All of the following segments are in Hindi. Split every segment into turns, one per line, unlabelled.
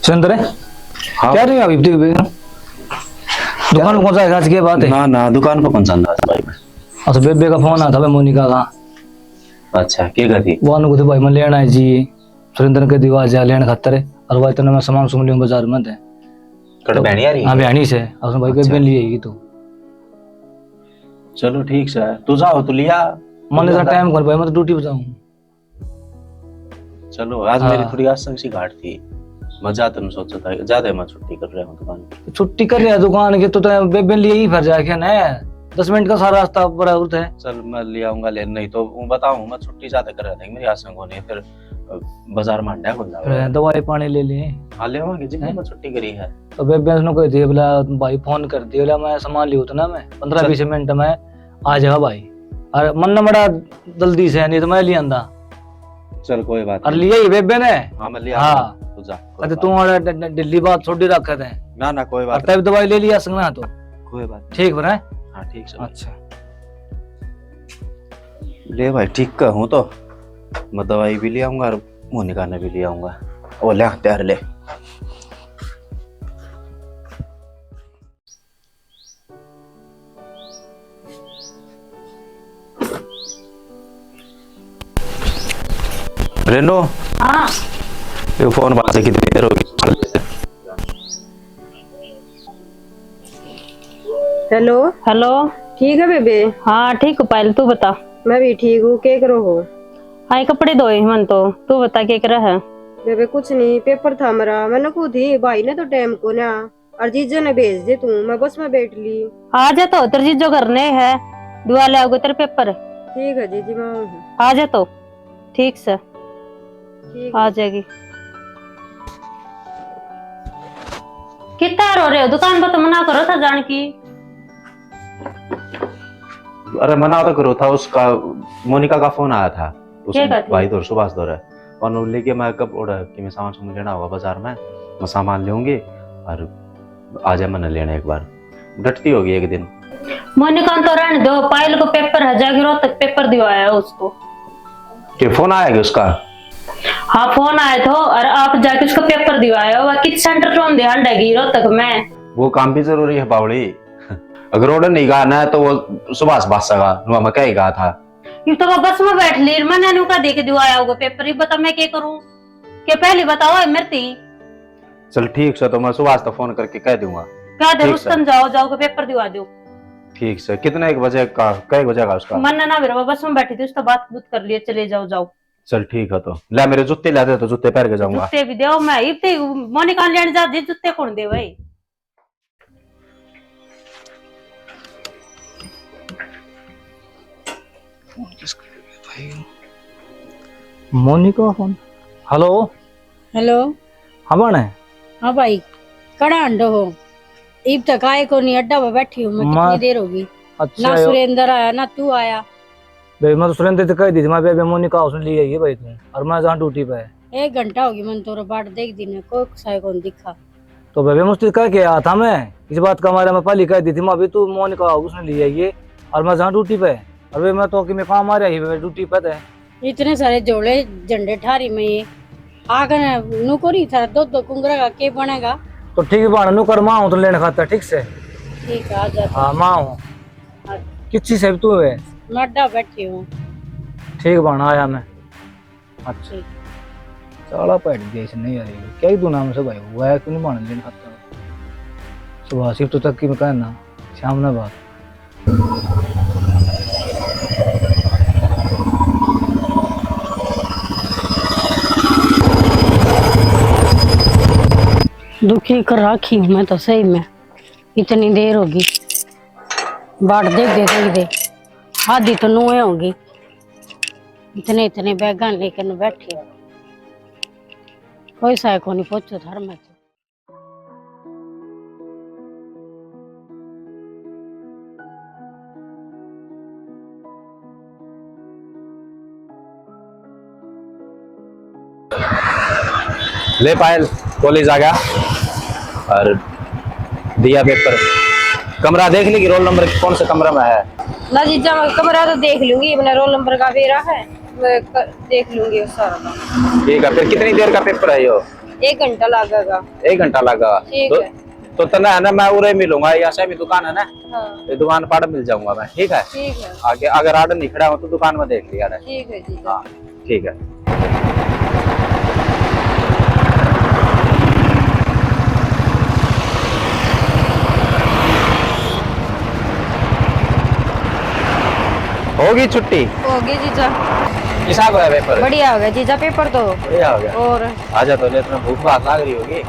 सुरेंद्र है
हाँ
क्या रही है अभी दुकान पे कौन सा है आज की बात है?
ना ना दुकान पर कौन सा अंदाज भाई मैं।
अच्छा बेबे का फोन आया था भाई मोनिका का।
अच्छा क्या गति
वो अनु को भाई मैं लेना है जी सुरेंद्र के दीवार जा लेने खातर है और भाई इतना मैं सामान सुन लियो बाजार में थे
कड़ बहनी आ रही
हां
है।
बहनी से उसने भाई
अच्छा।
बेबे लिए ही तो
चलो ठीक से तू जाओ तू लिया
मैंने इतना टाइम कर भाई मैं तो ड्यूटी पे जाऊं।
चलो आज
हाँ।
मेरी थोड़ी आसंग सी घाट थी मैं जाता हूं सोचा था ज्यादा मैं छुट्टी कर रहा हूं दुकान की।
छुट्टी कर रहा है दुकान की तो बेबे लिए ही फिर जाके ना 10 मिनट का सारा रास्ता बराबर है।
चल मैं ले आऊंगा ले नहीं तो वो बताऊं मैं छुट्टी ज्यादा कर रहा था मेरी आसंग होने फिर बाजार में अंडा खुल जाएगा
दवाई पानी ले लिए
हां ले आऊंगा जितनी मैं छुट्टी करी है।
तो बेबे ने कोई थी बोला भाई फोन कर दिया बोला मैं सामान लियो तो ना मैं 15-20 मिनट में आ जाएगा भाई और मन बड़ा जल्दी से नहीं तो मैं ले आंदा।
चल कोई बात
और लिए ही बेबे ने
हां मैं ले
हाँ।
आऊंगा तू जा
अरे तू दिल्ली बात छोड़ी रखे थे
ना ना कोई
और
बात
तब दवाई ले लिया संग ना तो
कोई बात
ठीक बना है।
हां ठीक से
अच्छा
ले भाई ठीक का हूँ तो मैं दवाई भी ले आऊंगा और मोनिका ने भी ले आऊंगा ओ ले तैयार ले। रेनो
हाँ
ये फोन बात कितनी देर होगी?
Hello
hello.
ठीक है बेबे।
हाँ ठीक हो पायल, तू बता।
मैं भी ठीक हूँ। क्या करो हो?
हाँ कपड़े धोए मन तो, तू बता क्या कर रहा है?
बेबे कुछ नहीं, पेपर था मेरा, मैंने को थी भाई ने तो टाइम को ना और जीजा ने भेज दे तू, मैं बस में बैठ ली।
आ जा तो तेरे जो करने है दुआ ले आओगे तेरे पेपर।
ठीक है जीजी मैं आऊँ।
आ जा तो ठीक से
ठीक
आ जाएगी। कितना रो रहे हो? दुकान पर तो मना करो था जान की।
अरे मना तो करो था उसका मोनिका का फोन आया था उस
क्या कहती?
भाई दौर सुभाष दौर है और वो लेके मैं कब ऑर्डर कि मैं सामान लेना होगा बाजार में मैं सामान लूंगी और आ जा मैंने लेना एक बार डटती होगी एक दिन।
मोनिका तो रहने दो, पायल को पेपर है जाके रो तक पेपर दिवाया उसको।
कि फोन आएगा उसका?
हाँ फोन आया था और आप जाके उसको पेपर दिवाया वह किस सेंटर पे हम ध्यान रहेगी रो तक मैं।
वो काम भी जरूरी है बावड़ी अगर ऑर्डर नहीं गाना है तो वो सुभाष बादशाह का मैं कहीं गा था
ये तो मैं बस में बैठ ली मैंने उनका देके दिवाया होगा पेपर। ये बता मैं क्या करूं? क्या पहले बताओ मेरी।
चल ठीक से तो मैं सुभाष तो फोन करके कह दूंगा।
क्या दे
ठीक
रुस्तम जाओ जाओ के पेपर दिवा दो।
ठीक से कितने एक बजे का कई बजे का उसका?
मन ना मेरा बस में बैठी थी उसका बात बुत कर लिए चले जाओ जाओ।
चल ठीक है तो ले मेरे जूते ला दे तो जूते पहन के जाऊंगा।
जूते भी दो मैं इतने मोनिका लेने जा दे जूते कौन दे भाई।
Monika phone hello
hello.
हाँ बन है
हाँ भाई कड़ा अंडो हो इब तक आए को नहीं, अड्डा पे बैठी हूँ मैं, कितनी देर होगी।
अच्छा
ना सुरेंद्र आया ना तू आया।
भाई मैं तो सुरेंद्र से कह दी थी मैं बेबे मोनिका उसने ली है ये भाई तू और मैं जहाँ ड्यूटी पे है
1 घंटा होगी मन तोरा बाट देख दी ने कोई साय कौन दिखा।
तो बेबे मुझसे कह के आया था मैं इस बात का हमारा मैं पहले कह दी थी मैं अभी तू मोनिका उसने ली है ये और मैं जहाँ ड्यूटी पे है और वे मैं तो कि मैं काम आ रहा है ड्यूटी पे है।
इतने सारे जोड़े झंडे ठारी में ये आगे नुकोरी था दो कुंगरा का के बनेगा।
तो ठीक है बाण नु कर माँ हूँ तो लेने खाता ठीक से।
ठीक है आ जा।
हाँ माँ हूँ किसी से तू है
मैं अड्डा बैठी हूँ।
ठीक बाण आया मैं। अच्छा
ठीक।
साला पैट गया इसे नहीं आ रही क्या ही तू नाम से भाई हुआ है क्यों नहीं बाण लेने खाता सुबह सिर्फ तो तक की मैं कहना शाम ना बात।
दुखी कर रखी हूँ मैं तो सही में, इतनी देर होगी बाट देख दे आधी तो नुए होगी। इतने बैगान लेकर बैठी हूँ कोई साय को नहीं पहुंचो धर में तो।
ले पायल कॉलेज आ गया और दिया पेपर कमरा देख ली कि रोल नंबर कौन से कमरा में है?
ना जीजा मैं कमरा तो देख लूंगी, अपना रोल नंबर का वेरा है मैं देख लूंगी सारा।
ठीक है फिर कितनी देर का पेपर है यो?
1 घंटा लगेगा।
1 घंटा लगा।
ठीक है।
तो तना है ना, मैं उरे मिलूंगा, यहाँ से भी दुकान है ना,
हाँ
ये दुकान पर मिल जाऊंगा मैं, ठीक है।
ठीक है।
आगे अगर ऑर्डर नहीं खड़ा हो तो दुकान में देख लिया।
ठीक है जीजा।
हाँ ठीक है। होगी छुट्टी?
होगी जीजा।
किसा को है पेपर?
बढ़िया हो गया जीजा पेपर तो।
बढ़िया हो गया।
और
आजा तो ले, तुम्हें भूख भात लग रही होगी,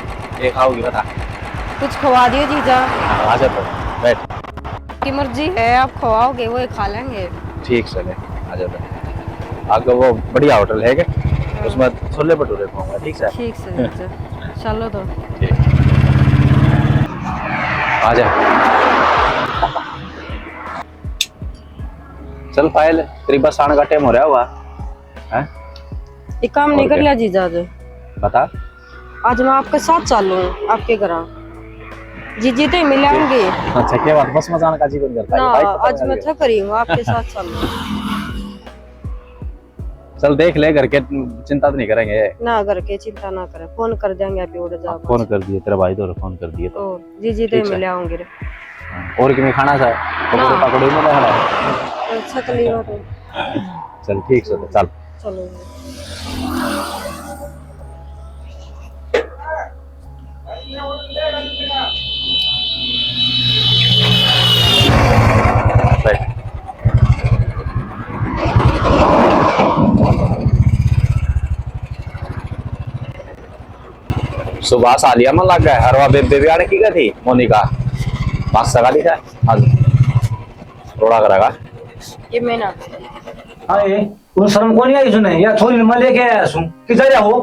ये खाओगी बता।
कुछ खवा दियो जीजा।
आजा तो बैठ।
की मर्जी है, आप खवाओगे वो खा लेंगे।
ठीक से ले, आजा तो। आगे वो बढ़िया होटल है क्या, उसमें छोले भटूरे खाऊंगा, ठीक से।
ठीक से जीजा, चलो तो।
ठीक, आजा। चल फाइल, तेरी बस आने का टाइम हो रहा हुआ है।
एक काम नहीं कर लिया जीजा आज?
बता।
आज मैं आपके साथ चालू हूँ आपके घर। जीजी तो ही मिलेंगे
अच्छा क्या बात, बस में जाने का जीवन करता
ना।
है भाई,
आज मैं थक रही हूँ, आपके साथ चालू।
चल देख ले, घर के चिंता तो नहीं करेंगे
ना घर के चिंता ना करे, फोन कर देंगे अभी उड़ जाओ।
फोन कर दिए तेरा भाई, तो फोन कर दिए तो।
जीजी तो ही मिले आऊंगे।
और कि मैं खाना था पकौड़े पकौड़े में खाना।
अच्छा चलिए तो।
चल ठीक से, तो चल
चलो।
बैठ। सुबह सालिया मन लग गया, हरवा बेबी आने की थी मोनिका पास सगा ली था आज थोड़ा करेगा।
ये मैं ना
अरे उन शर्म को नहीं आई सुने या छोरी मैं लेके आया सु किधर जा हो?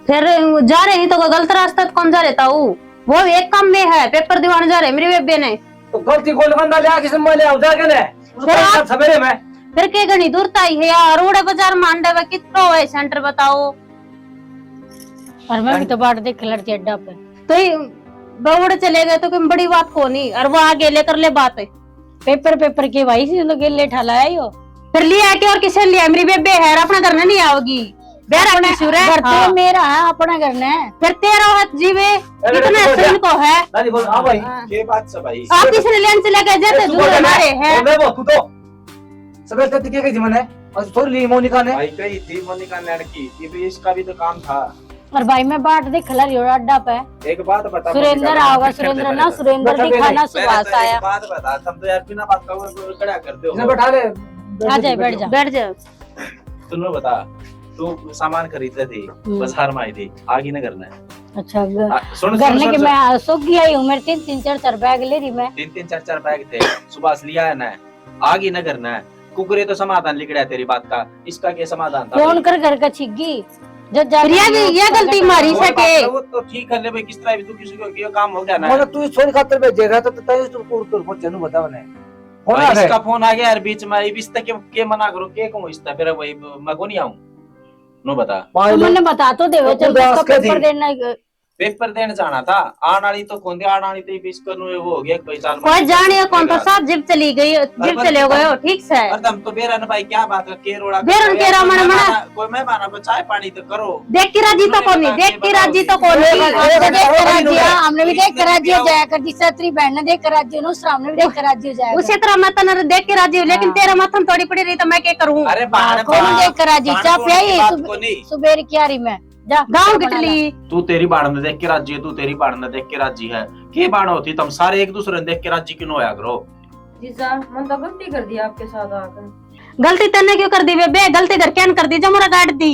फिर जा रहे हैं तो गलत रास्ता कौन जा रहता हूँ? वो एक काम में है, पेपर दिवाने जा रहे मेरी बेबे ने।
तो गलती को बंदा ले किसी मैं ले आऊं जाके ने
आप-
सवेरे में
फिर के घनी दूरता ही है यार, रोड बाजार मांडा हुआ कितना है सेंटर बताओ।
और मैं भी तो बाट देख लड़ती अड्डा पे।
तो ही बउड़ चले गए तो कोई बड़ी बात को नहीं, और वो आगे लेकर ले बात है।
पेपर के भाई से लोग ले ठाला है यो।
फिर लिया के और किसे लिया? मेरी बेबे है, अपना करने नहीं आओगी। बेरा अपने सुर है।
घर तो
हाँ।
मेरा है, अपना करना है।
फिर तेरा हाथ जीवे इतना सुन को है।
दादी बोल हां भाई
ये बात सब भाई
आप किसने लेन से लेके जाते दूर हमारे हैं।
मैं वो तू तो सवेरे तक के गई थी मैंने और छोरी ली मोनिका ने।
भाई कही थी मोनिका लड़की, ये भी इसका भी तो काम था।
और भाई मैं बाट देख खला रही हूँ अड्डा पे।
एक बात बता,
सुरेंद्र आओगा, सुरेंद्र ना सुरेंद्र दिखाना सुभाष आया।
बात बता, तुम तो यार बिना बात का वो खड़ा करते
इसे
हो।
बैठा ले
आ जाए, बैठ जा।
बैठ जा।
सुनो बता, तू सामान खरीदते थी बाजार में आई थी, आगे न करना है।
अच्छा
सुन
करने के मैं सोगी आई हूँ, मेरे 3 4 बैग ले रही मैं।
3 4 बैग थे सुबह से लिया है ना, आगे न करना है। कुकरे तो समाधान लिख रहा है तेरी बात का, इसका क्या समाधान था?
फोन कर घर का छिग्गी जब जा
ये गलती मारी सके।
वो तो ठीक है ले भाई, किस तरह भी तू किसी को ये काम हो गया ना।
मतलब तू छोरी खातिर भेजेगा तो तय तू कोड कर पहुंच जानू बता बने फोन आ
भाई,
गया
इसका फोन आ गया यार बीच में, इस तक के मना करो के कहूं, इस तक फिर वही मैं को नहीं आऊं नो बता।
तो मैंने बता तो देवे चल
उदास
उसका
के थी।
पेपर देना।
पेपर देने जाना था, आने वाली तो कौन आने वाली तो बीच कर वो हो गया कोई साल
कोई जाने कौन तो साहब जिप चली गई, जिप चले गए हो ठीक से।
अरे तुम तो बेरन भाई क्या बात है, केरोड़ा
बेरन केरा मना मना
कोई मैं माना को चाय पानी तो करो।
देख के राजी तो कौन नहीं, देख के राजी तो कौन नहीं।
हमने देख कर राज्य, हमने भी देख कर राज्य हो जाया कर। जिस छतरी बहन ने देख कर राज्य नो सामने भी देख कर राज्य हो जाएगा।
उसी तरह मैं तो देख के राजी हूँ, लेकिन तेरा माथन थोड़ी पड़ी रही तो मैं क्या करूँ?
अरे बाहर
कौन देख कर राज्य चा पियाई सुबेर की रही मैं जा
गाँव किटली
तू तेरी बाण में देख के राजी है, तू तेरी बाण में देख के राजी है। के बाण होती तुम सारे एक दूसरे ने देख के राजी क्यों होया करो?
जीजा मन तो गलती कर दी आपके साथ आकर।
गलती तने क्यों कर दी बे? गलती कर क्या कर दी जो मोरा काट दी?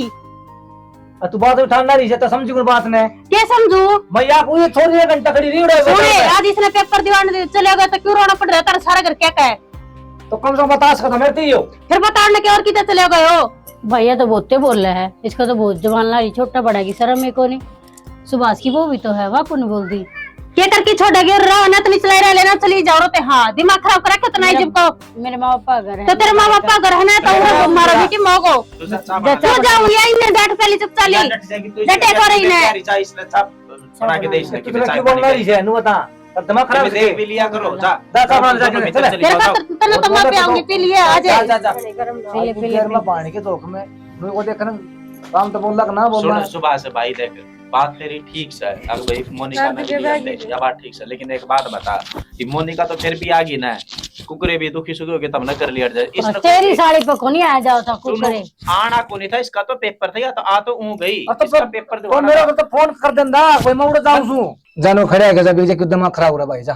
तू बात उठाना रही है तो समझी कोई बात ने
क्या समझू?
भैया को ये थोड़ी देर घंटा खड़ी नहीं उड़े
सुने आज इसने पेपर दिवाने चले गए तो क्यों रोना पड़ रहा? तेरा सारा घर क्या कहे?
तो कम से कम बता सकता मैं ती हो।
फिर बताने के और किधर चले गए हो?
भैया तो बहुते बोल रहा है, इसका तो बहुत जवान ला रही, छोटा बड़ा की शर्म है को नहीं। सुभाष की वो भी तो है, वापू ने बोल दी
क्या करके छोड़ेगी? रहो ना तो नहीं चलाई रह लेना चली जाओ रोते। हाँ दिमाग खराब करा कितना ही जब को
मेरे माँ पापा घर है
तो तेरे माँ बापा घर है ना तो वो मारो भी कि मोगो तो जाऊं यही ने डांट पहले चुप चाली डटे को रही ने
बना के दे इसने
तू क्यों बोल रही है नु बता तब दिमाग खराब
देख
है।
भी लिया करो जा
दा सामान जाके चले
तेरे का तने तो मैं पे आऊंगी पी लिए आ
जा
जा।
जा
पहले में पानी के धोख में नु को देखना काम तो बोल लग ना बोलना
सुन सुबह से भाई देख
बात तेरी ठीक से है। अब भाई मोनिका ने ये बात ठीक से, लेकिन एक बात बता कि मोनिका तो फिर भी आ गई ना, कुकरे भी दुखी सुखी हो गए तब न कर लिया जाए। इसने
तेरी साड़ी पे कोनी आ जाओ था कुकरे
आना को नहीं था, इसका तो पेपर था या तो आ तो ऊ गई,
तो
इसका पेपर
तो मेरे को तो फोन कर देंदा कोई मैं उड़ जाऊं सु जानो खड़े है जब बीजे के दिमाग खराब हो रहा भाई, जा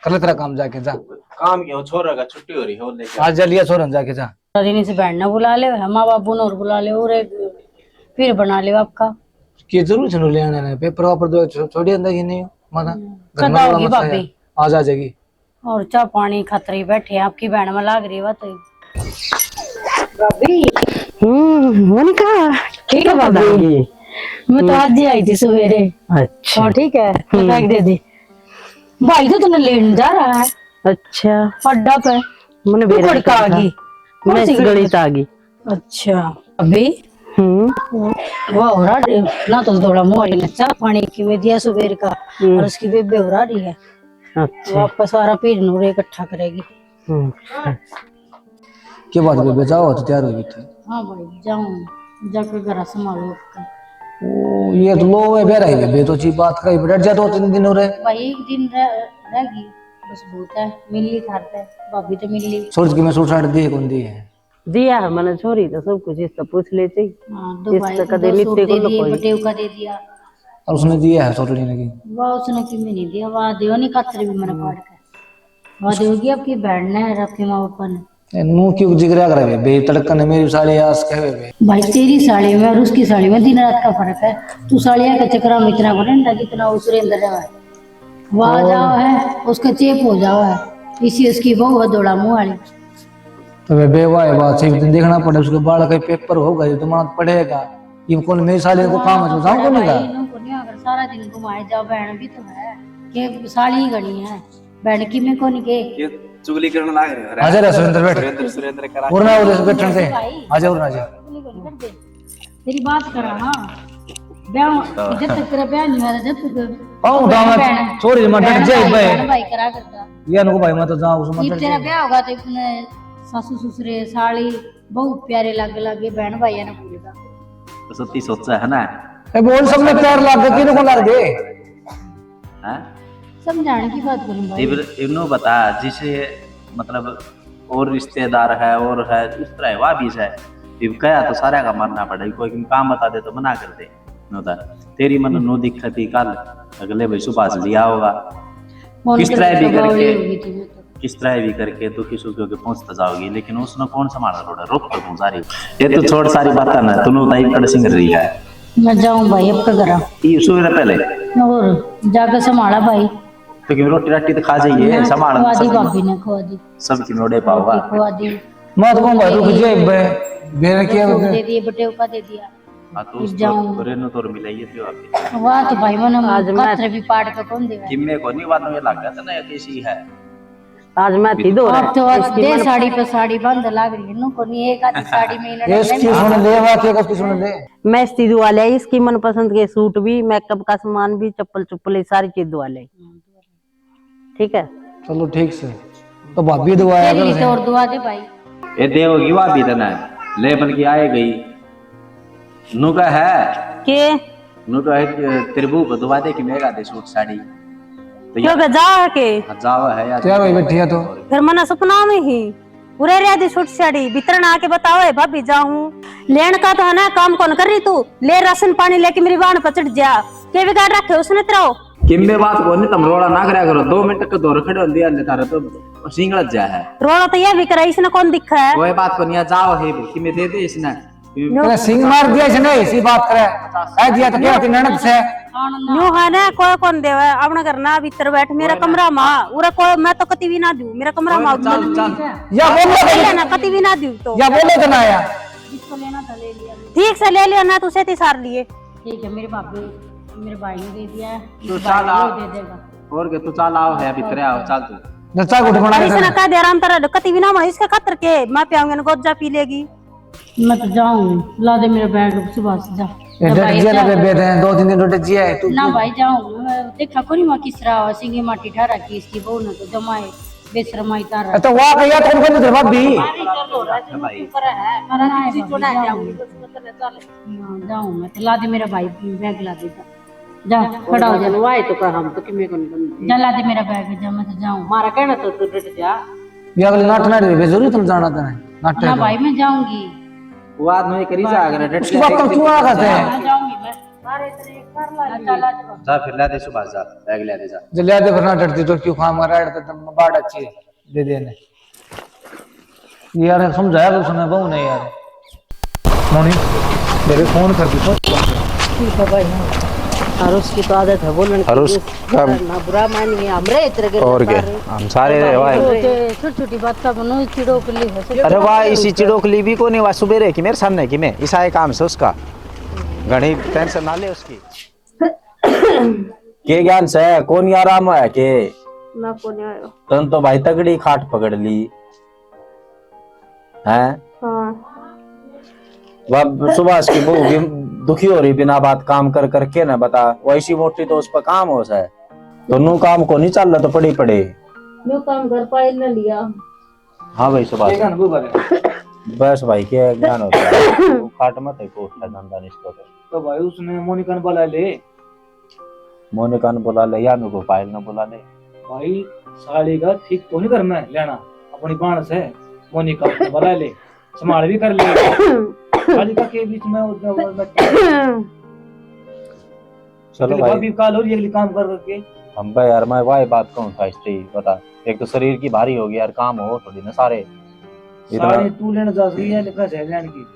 कर ले तेरा काम जाके जा।
काम क्यों छोरा का छुट्टी हो रही है, लेके
आज जल्दी छोरन जाके जा।
दिन से बैठना बुला ले, माँ बाबू ने और बुला ले और एक फिर बना ले आपका
की जरूर चलो ले आना है पेपर वापर दो छोड़ी अंदर ही नहीं माना
कदा होगी भाभी
आज आ जाएगी।
और चाह पानी खतरे बैठे आपकी बहन में लाग रही बात भाभी।
मोनिका ठीक है भाभी।
मैं तो आज ही आई थी सवेरे।
अच्छा
और ठीक है बैग दे दी। भाई तो तुमने लेने जा रहा है।
अच्छा
अड्डा पे
मैंने
तू कड़का आ गई,
मैं गणित आ गई।
अच्छा अभी वाह हो रहा ना तो थोड़ा मोड़ी ने चाह पानी की में दिया सुबह का और उसकी बेबे हो रही है।
अच्छा
वापस सारा पीर नूरे इकट्ठा करेगी।
के बाद बेबे जाओ तो तैयार होगी।
हाँ भाई जाऊं जाकर घर संभालो आपका।
ओ ये तो लो है बेरा ही बेबे तो ची बात कही बैठ जा 2-3 दिन हो रहे
भाई एक दिन रहेगी बस बहुत है, मिली खाते है भाभी तो मिली।
सोच के मैं सूट साट दिए कौन दी है
दिया है मैंने छोरी तो सब कुछ इससे पूछ लेती।
हाँ दो भाई को दो सूट दे दिए, बटेव का दे दिया
और उसने दिया है सोटली ने की
वाह उसने कि नहीं दिया वाह देव नहीं खातर भी मैंने काट के वाह देगी आपकी बहन ने और आपके माँ बापा ने।
मुंह क्यों जिगरा कर बे तड़कन है मेरी साड़ी आस कहे बे
भाई तेरी साड़ी में और उसकी साड़ी में दिन रात का फर्क है। तू साड़ियाँ का चक्कर में इतना बनेगा जितना उसरे अंदर है वहाँ जाओ है उसका चेप हो जाओ है इसी उसकी बहू है दौड़ा मुँह वाली।
तो बेबे वाह बात सही देखना पड़े उसके बाल का पेपर होगा जो तुम्हारा पढ़ेगा ये कौन मेरी साली को काम है जाऊं कौन का
अगर सारा दिन घुमाए जाओ बहन भी तो है कि साली गणी है बहन की में कौन के
चुगली करने लाग रहे हो।
आजा सुरेंद्र बैठ
सुरेंद्र करा
और ना उधर से बैठने से आजा और आजा
तेरी बात करा। हाँ ब्याह जब तक तेरा ब्याह नहीं हुआ जब तक
आओ दामाद छोरी मत जय भाई
भाई करा करता
ये अनको भाई मत जाओ उस
ये
मत
तेरा ब्याह होगा तो अपने सासू ससुरे साली बहुत प्यारे लग लगे बहन भाई ने भूलेगा
तो सत्ती सोचा है ना
ए बोल सब में प्यार लग गए किन को लग गए
हैं
समझाने की बात करूं भाई
इब्नो बता जिसे मतलब और रिश्तेदार है और है उस तरह वह भी है इब कया तो सारा का मानना पड़ेगा कोई काम बता दे तो मना कर दे नोता तेरी मन नो दिक्कत ही कल अगले भाई सुबह से लिया होगा किस तरह भी करके तो किसी के पहुंचता जाओगी लेकिन उसने कौन संभाला थोड़ा रोक कर पहुंचा रही ये तो छोड़ सारी बात ना तूने बताई कड़ सिंग रही है।
मैं जाऊं भाई अब का करा
ये सुबह पहले
और जाकर संभाला भाई
तो कि रोटी राटी तो खा जाइए संभाल
खवा दी भाभी ने खवा दी
सब की नोड़े पाओगा
खवा दी
मत को भाई रुक जे बेरे किया
दे दिए बटेव का दे दिया
हां तो उसको रेनो तो मिलाइए तो आप
वाह तो भाई मैंने आज खतरे भी पाट के कौन देगा
किम्मे को नहीं बात में लग गया था ना कैसी है
आज मैं थी दो
अब तो आज दे साड़ी पे साड़ी बंद लग रही है नो को नहीं एक आधी साड़ी में लड़ने
इसकी सुन ले बात है किसकी सुन ले
मैं इस चीज वाले इसकी मनपसंद के सूट भी मेकअप का सामान भी चप्पल चुप्पल सारी चीज दुआ ले ठीक है
चलो ठीक से तो भाभी दुआया
तेरी तो और दुआ दे भाई
ये देवगी वा भी देना ले बन के आए गई नु का है
के
नु तो है त्रिभु को दुआ दे कि मेगा दे सूट साड़ी तो
क्यों के जा के
जावा है यार
तैयार होई बैठी है तो
फिर मना सपना में ही पूरे रे छोट साड़ी वितरण आके बताओ है भाभी जाऊं लेन का तो है ना काम कौन कर रही तू ले राशन पानी लेके मेरी वाहन पर चढ़ जा के बिगाड़ रखे उसने तेरा
किम्मे बात को नहीं तुम रोड़ा ना करया करो 2 मिनट का दौर खड़े हो दिया ले तारा तो सिंगल जा है
रोड़ा तो ये भी करा इसने कौन दिखा है
कोई बात को नहीं जाओ है कि मैं दे दे इसने
तेरा सिंग मार दिया इसने इसी बात करे कह दिया तो क्या ननद से
न्यू है ना कोई कौन देवा अपना करना भीतर बैठ मेरा कमरा मां उरा कोई मैं तो कति भी ना दूं मेरा कमरा मां
चल चल
या बोलो
ना कति भी ना दूं तो
या बोलो तो ना यार
जिसको लेना था ले लिया
ठीक से ले लिया ना तू से सार लिए
ठीक है मेरे भाभी मेरे भाई ने दे दिया
तो चल आओ
दे देगा
और के तू चल आओ है भीतर आओ चल तू
नचा गुट बना
अरे इसने कह दे आराम तरह कति भी ना मैं इसके खतर के मैं पियाऊंगी ना गोजा पी लेगी
मैं तो जाऊं ला दे मेरा बैग सुबह से जा
जिया ना बेबे दे 2-3 दिन रोटे जिया है तू
ना भाई जाऊं देखा कोनी मां किस तरह सिंगे माटी ठारा की इसकी बहू ने तो जमाए बेशरमाई तारा
तो वाह भैया तुम को तो भाभी
जाऊं मैं तो ला दे मेरा भाई बैग ला देता जा खड़ा हो जा
बनवाए तो कर हम तो कि मैं कौन बन
जला दे मेरा बैग जा मैं तो जाऊं
मारा कहना तो तू डट जा
ये अगले नाट ना रे जरूर तुम जाना था नाट
ना भाई मैं जाऊंगी
वो आदमी करी जा अगर डट
उसकी बात क्यों आ करते हैं
मैं जाऊंगी मैं सारे तेरे कर ला चला
जा फिर ले दे सुबह जा बैग ले दे जा
जल्दी आते वरना डरती तो क्यों खाम रहा है तो बाढ़ अच्छी है दे देने ये यार समझाया तो उसने बहु नहीं यार मोनी मेरे फोन कर दी तो
ठीक है भाई और उसकी तो आदत है बोलने
और उसका
ना बुरा मानिए हमरे इतने के
और क्या हम सारे
छोटी छोटी बात का बनो चिड़ो के लिए
अरे वाह इसी चिड़ो के लिए भी को नहीं वाह सुबह की मेरे सामने की मैं ईसा काम से उसका घनी टेंशन ना ले उसकी के ज्ञान से कौन आराम है के
ना को नहीं आयो
तुम तो भाई तगड़ी खाट पकड़ ली हैं
हां
वह सुबह की बहू भी दुखी हो रही बिना बात काम कर करके ना बता वैसी मोटी तो उस पर काम हो सा दोनों काम को नहीं चल रहा तो पड़ी पड़े
न्यू काम घर पाए न लिया
हाँ भाई सुबह बस भाई क्या ज्ञान होता है वो खाट मत है को उठा धंधा इसको
तो भाई उसने मोनिका ने बुला ले
मोनिका ने बुला ले या को पायल ने बुला ले
भाई साड़ी का ठीक तो नहीं करना है लेना अपनी बाण से मोनिका को बुला ले संभाल भी कर ले साड़ी का के बीच में
चलो भाई
अभी काल हो रही है अगली काम कर करके
हम भाई यार मैं वाही बात कहूँ था इसलिए बता एक तो शरीर की भारी होगी यार काम हो थोड़ी ना सारे
साड़ी तू लेने जा रही है लिखा है लेने की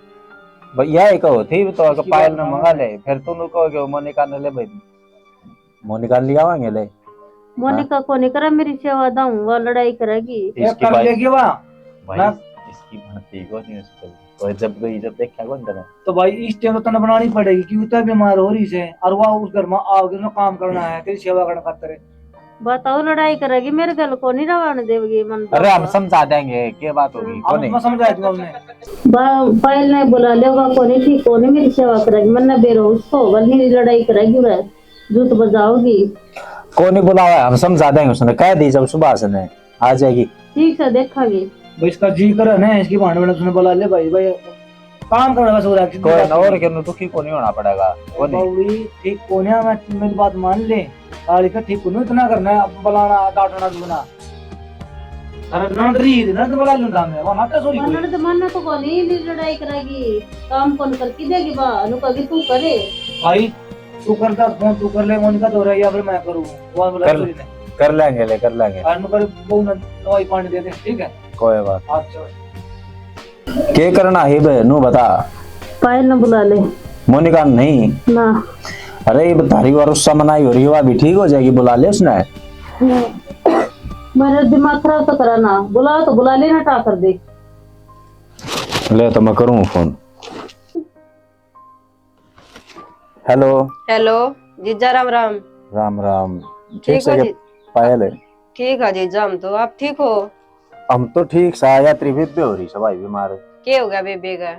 भैया ही कहो थी तो पायल ने मंगा ले फिर तुम कहो कि मोनिका ने ले भाई मोनिका ले आवांगे ले
मोनिका को नहीं करा मेरी सेवा दाऊं वो लड़ाई करेगी
इसकी
कर लेगी वहां
भाई इसकी भर्ती को नहीं उसको तो जब गई जब देखा कौन करे
तो भाई इस टाइम तो तने बनानी पड़ेगी क्यों तो बीमार हो रही से और वह उस घर में आओगे ना काम करना है तेरी सेवा करना खातिर है
बताओ लड़ाई करेगी मेरे गल को नहीं रवाने देगी मन
अरे हम समझा देंगे क्या बात होगी
अब
कौन
मैं समझा दूंगा उन्हें
पायल ने बुला लेगा को नहीं ठीक को नहीं मेरी सेवा करेगी मन न बेरो उसको वही लड़ाई करेगी वह जूत बजाओगी
कौन नहीं बुलावा हम समझा देंगे उसने कह दी जब सुबह से ने आ जाएगी
ठीक है देखागी
भाई इसका जी करे ना इसकी भांड में उसने बुला ले भाई भाई काम करना बस हो रहा है
कोई और के दुखी को नहीं होना पड़ेगा कौन नहीं
बाबूजी ठीक कोने मैं मेरी बात मान ले साड़ी का ठीक कोने इतना करना है अब बुलाना डांटना दूना अरे नंद रही ना तो बुला लूंगा मैं वो नाटा सॉरी
मन तो मन तो को नहीं लड़ाई करेगी काम कौन करके देगी बा अनु कभी तू करे
भाई तू करता फोन तू कर ले मोनिका तो रही या फिर मैं करूं वो बोला
कर-
सॉरी ने
कर लेंगे
अनु कर वो ना दवाई पानी दे दे ठीक है
कोई बात
अच्छा
क्या करना है बे नू बता
पायल न बुला ले
मोनिका नहीं
ना
अरे ये तारी और उससे मनाई हो रही है भी ठीक हो जाएगी बुला ले उसने
मेरा दिमाग खराब तो करा ना बुला लेना टा कर दे
ले तो मैं करूँ फोन हेलो
हेलो जीजा राम राम
राम राम ठीक
ठीक
से
हो
क्या
जी
पायल है
ठीक है जीजा हम तो आप ठीक हो
हम तो ठीक सा यात्री भी हो रही है भाई बीमार
क्या हो गया बेबी का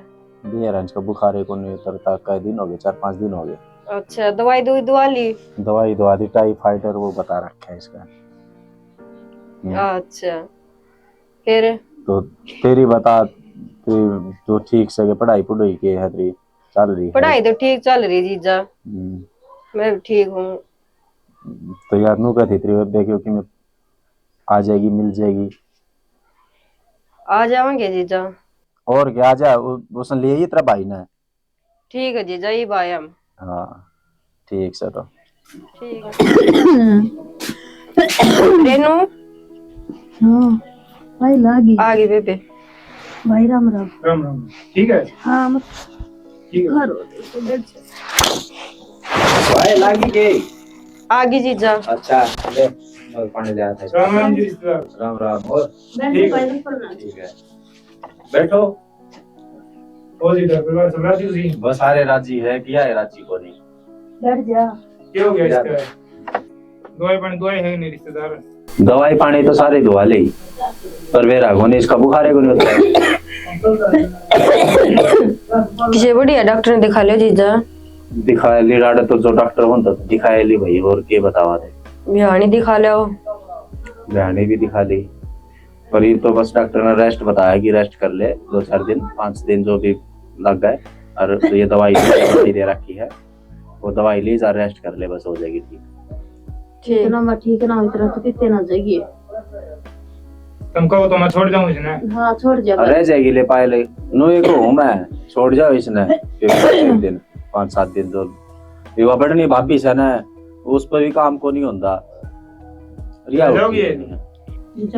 बीरंज का बुखार को नहीं उतरता कई दिन हो गए 4-5 दिन हो गए
अच्छा दवाई दुआ ली
दवाई दवा दी टाइफाइड और वो बता रखा है इसका
अच्छा फिर
तो तेरी बता तो ठीक से पढ़ाई पढ़ाई के है तेरी चल रही है
पढ़ाई तो ठीक चल रही जीजा मैं भी ठीक हूँ
तो यार नू कहती तेरी बेबे क्योंकि मैं आ जाएगी मिल जाएगी
आ जाओगे जीजा
और क्या आ जा उसने लिए ही तेरा भाई ने
ठीक है जीजा ये बाय हम
हाँ ठीक से तो
ठीक है रेनू
हां भाई लागी
आगे बेबे
भाई राम राम
राम राम ठीक है
हां मत
ठीक है
घर
भाई लागी के
आगे जीजा
अच्छा ले और पानी ले आता है
राम राम जी
राम राम और
बैठो पैदल करना
ठीक है बैठो
और इधर परिवार सब राजी हुई
बस सारे राजी है किया है राजी को नहीं
बैठ जा
क्या हो गया इसका दवाई है नहीं रिश्तेदार
दवाई पानी तो सारे दुआ ले पर वेरा को नहीं इसका बुखार को नहीं होता है
किसी बढ़िया डॉक्टर ने दिखा लियो जीजा
दिखाया ली राडा तो जो डॉक्टर बनता तो दिखाया ली भाई और के बतावा दे
बिहानी दिखा लियो
बहने भी दिखा ली पर ये तो बस डॉक्टर ने रेस्ट बताया कि रेस्ट कर ले 2-4 दिन 5 दिन जो भी लग गए और ये दवाई दे रखी है
वो दवाई ले जा, रेस्ट कर ले, बस हो जाएगी ठीक।
जितना मैं ठीक ना हो इतना तो कितने ना जाइए।
तुम कहो तो मैं छोड़ जाऊं इसने।
हाँ छोड़ जा
रह जाएगी ले पाए ले नो एक हूँ मैं, छोड़ जाओ इसने फिर एक दिन 5-7 दिन तो युवा बढ़नी भाभी से ना, उस पर भी काम को नहीं होता। रिया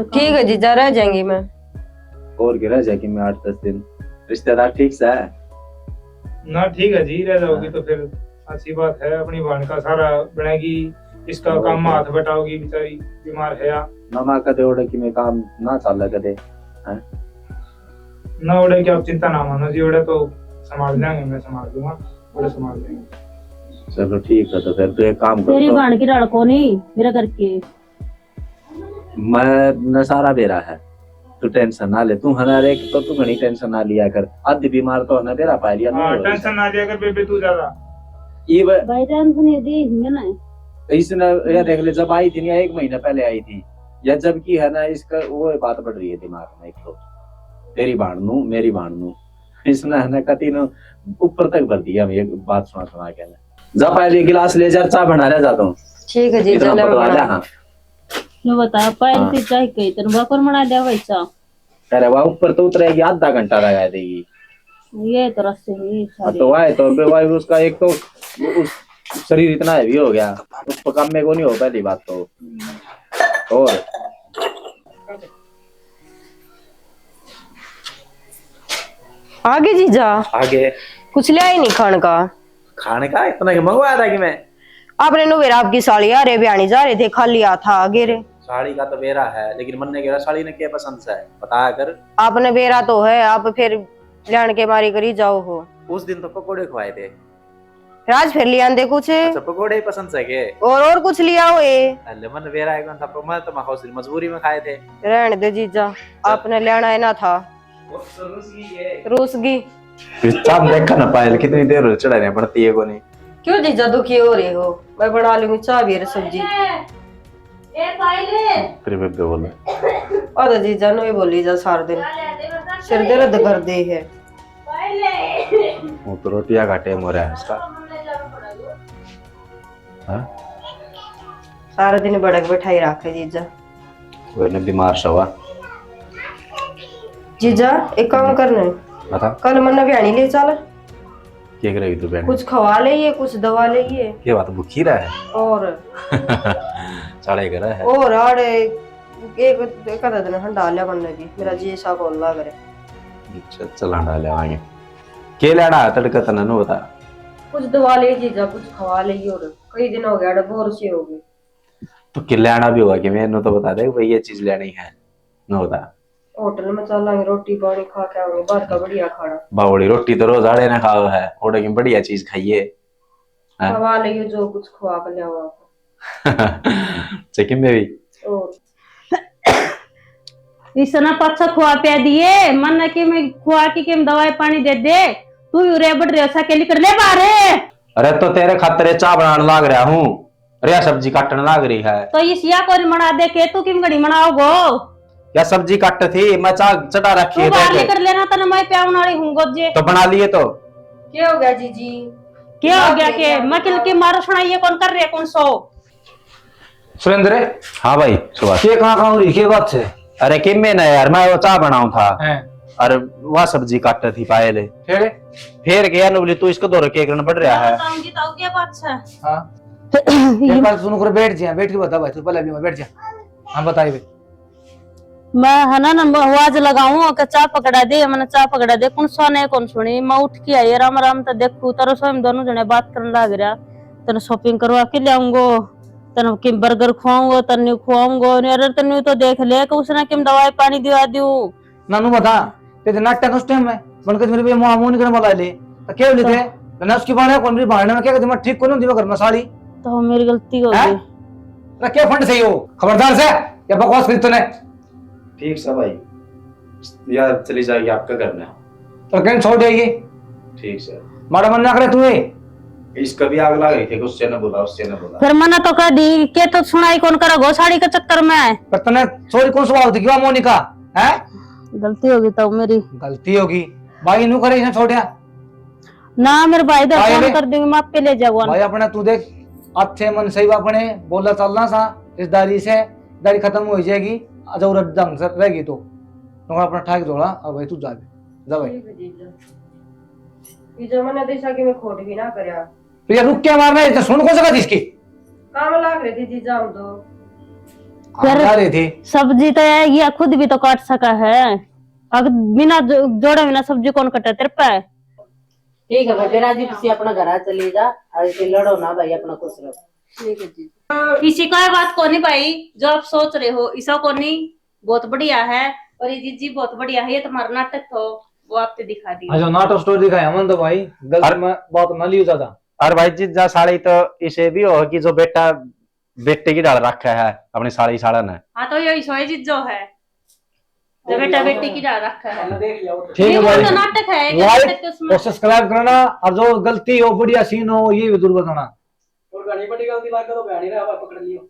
ठीक है जीजा, रह जाएंगी मैं।
और क्या रह जाएगी मैं 8-10 दिन। रिश्तेदार ठीक से है
ना? ठीक है जी, रह जाओगी तो फिर अच्छी बात है। अपनी बहन का सारा बनेगी, इसका काम हाथ बटाओगी, बेचारी बीमार है या
नमा कदे ओडे कि मैं काम ना चल कदे हैं
ना। ओडे की आप चिंता ना मानो जी, ओडे तो संभाल लेंगे, मैं संभाल दूंगा, ओडे संभाल लेंगे।
चलो ठीक है, तो फिर तू एक काम
तेरी
कर,
बहन की लड़को नहीं मेरा करके
मैं न सारा बेरा है, तू टेंशन ना ले। तू हना रे तो तू घणी टेंशन ना लिया कर, आधी बीमार तो ना बेरा पा लिया।
हां टेंशन ना लिया कर बेबे तू ज्यादा।
ये
भाई टेंशन ये दी है ना,
इसने ये देख ले, जब आई थी ना 1 महीना पहले आई थी, या जब की है ना इसका वो बात बढ़ रही है दिमाग में। एक तो तेरी बाणनू मेरी बाणनू इसने है ना कति न ऊपर तक भर दिया। ये बात सुना के जा पहले गिलास ले जा, चाय बना ले जाता हूँ।
ठीक है जीजा, ले बना।
हाँ
मैं बता पहले से चाय कही तेरे बापर बना दिया वैसा।
अरे वाह, ऊपर तो उतरेगी, आधा घंटा लगा देगी।
ये तो रास्ते में सारे
तो आए तो भाई उसका एक तो उस शरीर इतना हैवी हो गया, उसको काम में को नहीं हो। पहली बात तो और
आगे जीजा
आगे
कुछ लिया ही नहीं खाने का।
खाने का इतना कि मंगवाया था कि मैं
आपने नुवेरा आपकी साली आ रहे बयानी जा रहे थे, खा लिया था आगे रे।
साड़ी का तो मेरा है, लेकिन मन ने कहा साड़ी ने क्या पसंद है बताया कर।
आपने बेरा तो है, आप फिर लेन के मारी करी जाओ हो।
उस दिन तो पकोड़े खवाए थे,
राज फिर लिया दे कुछ।
अच्छा पकोड़े ही पसंद है के
और कुछ लिया हो ये?
अल्ले मन वेरा है कौन था, मैं तो मखौसी मजबूरी में खाए थे।
रहने दे जीजा, आपने लेना है ना था। रूसगी
चाप देखा ना पायल कितनी देर हो चढ़ाने पड़ती है को नहीं।
क्यों जीजा दुखी हो रहे हो? मैं बना लूंगी चाय भी सब्जी।
फिर बेबे बोले
और जीजा नो ही बोली जा सार दिन सिर दर्द कर दे है।
वो तो रोटियां काटे मोरे है इसका। हां
सारा दिन बड़क बैठाई रखे जीजा।
कोई ने बीमार शवा
जीजा एक काम करना है,
बता
कल मन्ना बयानी ले चल।
क्या करेगी तू बहन?
कुछ खवा ले, कुछ दवा ले।
क्या बात भूखी रहा है
और
चढ़े करा है
और आड़े एक आधा दिन हंडा लिया मन्ने भी, मेरा जी सा बोल ला करे।
चल हंडा ले आएंगे। के लेना तड़का तना नो बता।
कुछ दवा ले जीजा, कुछ खवा ले। और कई दिन हो गया बोर से हो गई।
तो कि लेना भी होगा कि मैंने तो बता दे भाई ये चीज लेनी है नो बता।
होटल में चलेंगे, रोटी पानी खा के आएंगे, बाहर का बढ़िया खाना।
बावड़ी रोटी तो रोज आड़े ना खाओ है, ओडे की बढ़िया चीज खाइए।
खवा ले जो कुछ खवा कर ले आओ
चिकन में भी
और
इसना पच्छा खुआ पे दिए मन के मैं खुआ की दवाई पानी दे दे। तू यूरिया बढ़ रहा सा के लेकर ले बारे।
अरे तो तेरे खातिर चाय बनाने लाग रहा हूँ, अरे सब्जी काटने लाग रही है।
तो इस या को बना दे के तू किम घड़ी बनाओगो?
या सब्जी काट थी मैं चाय चटा रखी है,
बाहर लेकर लेना तो मैं प्याऊं वाली हूं गोजे।
तो बना लिए तो
क्या हो गया जीजी?
क्या हो गया के मकिल के मारो सुनाइए कौन कर रहे कौन सो?
सुरेंद्र
हाँ भाई सुभाष
ये कहाँ हो रही के बात से?
अरे किम में ना यार, मैं वो चाय बनाऊं था
हैं
और वह सब्जी काट थी पाए फिर गया बोली तू इसको दो रखे करना पड़ रहा है।
बताऊंगी तो क्या बात है?
हां एक बार सुनो कर बैठ जा, बैठ के बता भाई तू पहले अभी बैठ जा। हां बताइए भाई।
मैं है ना आवाज लगाऊं के चा पकड़ा दे, मैंने चा पकड़ा दे कौन सोने कौन सुनी। मैं उठ के आई राम राम तो देखू तारो स्वयं दोनों जने बात करने लग रहा। तेने शॉपिंग करवा के ले आऊंगो, तेने किम बर्गर खुआऊंगो, तन्नू खुआऊंगो। अरे तन्नू तो देख ले कि उसने किम दवाई पानी दिवा दियो।
नानू बता तेरे नाटक उस टाइम में बनकर मेरे पे मुंह मुंह निकल मला ले तो क्या बोले थे ना उसकी बाणे कौन भी बाणे में क्या कहते मैं ठीक कोन दिवा कर मैं साड़ी
तो मेरी गलती हो गई
ना। क्या फंड सही हो खबरदार से क्या बकवास करी तूने?
ठीक सब भाई यार चली जाएगी आपका करना
तो कहीं छोड़ देगी
ठीक सर।
मारा मन ना करे तू
इसका भी आग लग रही थी, उससे न बोला उससे न बोला।
फिर मना तो कर दी के तो सुनाई कौन करा गो साड़ी के चक्कर में।
पर तूने सॉरी कौन सा होती क्यों मोनिका है?
गलती होगी तो मेरी
गलती होगी भाई नू करे इसने छोड़ दिया
ना मेरे भाई इधर
भाई
फोन
ने-
कर दूंगी, मैं आप पे ले जाऊंगा।
भाई अपने तू देख अच्छे मन सही अपने बोला चलना सा इस दारी से, दारी खत्म हो जाएगी जरूरत ढंग से रहेगी तो अपना ठाक जोड़ा। और भाई तू जा भाई
जमाना दिशा की मैं खोट भी ना करया
तो ये रुक क्या मारना है, सुन कौन सा इसकी
काम लाग रही थी जीजा हम तो
फिर-
आ रही थी।
सब्जी तो है ये खुद भी तो काट सका है, अगर बिना जोड़े बिना सब्जी कौन कटे तेरे पे।
ठीक है भाई, तेरा जी तुसी अपना घर चले जा, ऐसे लड़ो ना भाई, अपना खुश रहो।
ठीक है जी।
किसी का बात को नहीं भाई, जो आप सोच रहे हो ऐसा को नहीं, बहुत बढ़िया है। और ये जीजी बहुत बढ़िया है, ये तुम्हारा नाटक था वो आपने दिखा दिया।
जो नाटक स्टोरी दिखाया मन तो भाई गलत में बात न लियो ज्यादा।
और भाई जीजा साड़ी तो इसे भी हो कि जो बेटा बेटे की डाल रखा है अपनी साड़ी साड़ा ने।
हाँ तो यही सोए जीजो है, जो बेटा बेटी की डाल रखा है।
ठीक है
ये
भाई,
तो नाटक है, एक
लाइक
नाटक के उसमें
और सब्सक्राइब करना। अब जो गलती हो बढ़िया सीन हो ये भी जरूर बताना।
और बड़ी गलती लग तो बयानी रहा पकड़ लियो।